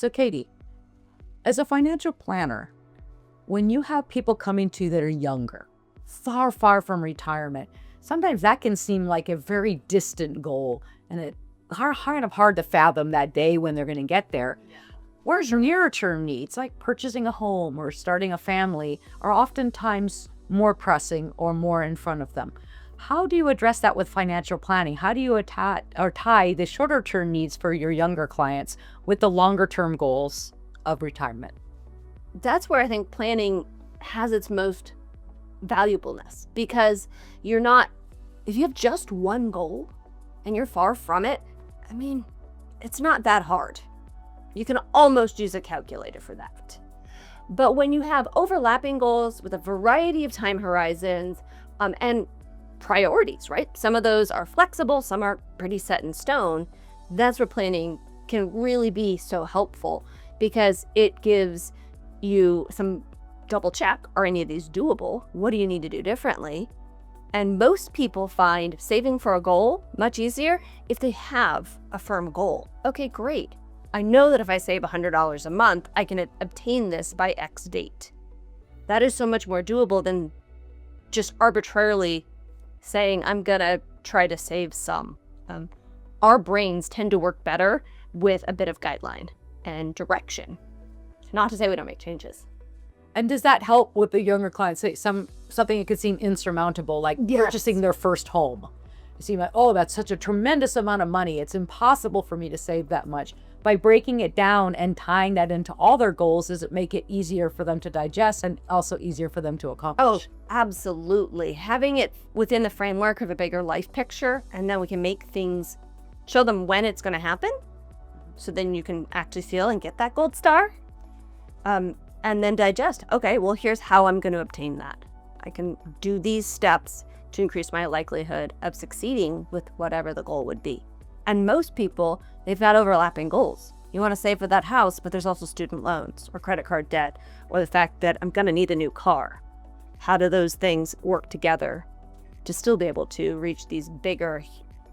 So Katie, as a financial planner, when you have people coming to you that are younger, far, far from retirement, sometimes that can seem like a very distant goal, and it's hard to fathom that day when they're going to get there. Whereas your nearer term needs, like purchasing a home or starting a family, are oftentimes more pressing or more in front of them. How do you address that with financial planning? How do you tie the shorter term needs for your younger clients with the longer term goals of retirement? That's where I think planning has its most valuableness, because if you have just one goal and you're far from it, I mean, it's not that hard. You can almost use a calculator for that. But when you have overlapping goals with a variety of time horizons and priorities, right? Some of those are flexible, some are pretty set in stone. That's where planning can really be so helpful, because it gives you some double check. Are any of these doable? What do you need to do differently? And most people find saving for a goal much easier if they have a firm goal. Okay, great. I know that if I save $100 a month, I can obtain this by X date. That is so much more doable than just arbitrarily saying, I'm gonna try to save some. Our brains tend to work better with a bit of guideline and direction. Not to say we don't make changes. And does that help with the younger clients? Say something that could seem insurmountable, like purchasing their first home. You seem like, oh, that's such a tremendous amount of money. It's impossible for me to save that much. By breaking it down and tying that into all their goals, does it make it easier for them to digest and also easier for them to accomplish? Oh, absolutely. Having it within the framework of a bigger life picture, and then we can make things, show them when it's going to happen. So then you can actually feel and get that gold star. And then digest, okay, well, here's how I'm going to obtain that. I can do these steps to increase my likelihood of succeeding with whatever the goal would be. And most people, they've got overlapping goals. You want to save for that house, but there's also student loans or credit card debt, or the fact that I'm going to need a new car. How do those things work together to still be able to reach these bigger,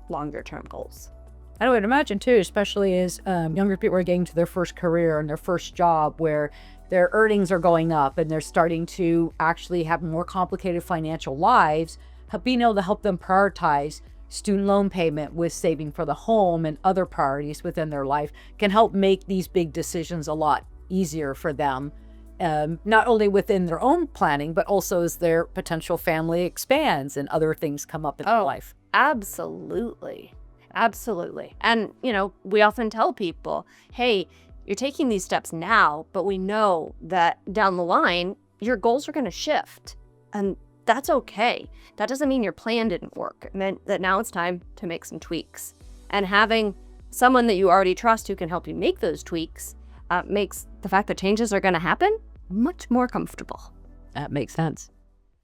longer term goals? I would imagine too, especially as younger people are getting to their first career and their first job, where their earnings are going up and they're starting to actually have more complicated financial lives, being able to help them prioritize student loan payment with saving for the home and other priorities within their life can help make these big decisions a lot easier for them, not only within their own planning, but also as their potential family expands and other things come up in their life. Absolutely. Absolutely. And, we often tell people, hey, you're taking these steps now, but we know that down the line, your goals are going to shift. And that's okay. That doesn't mean your plan didn't work. It meant that now it's time to make some tweaks. And having someone that you already trust who can help you make those tweaks makes the fact that changes are going to happen much more comfortable. That makes sense.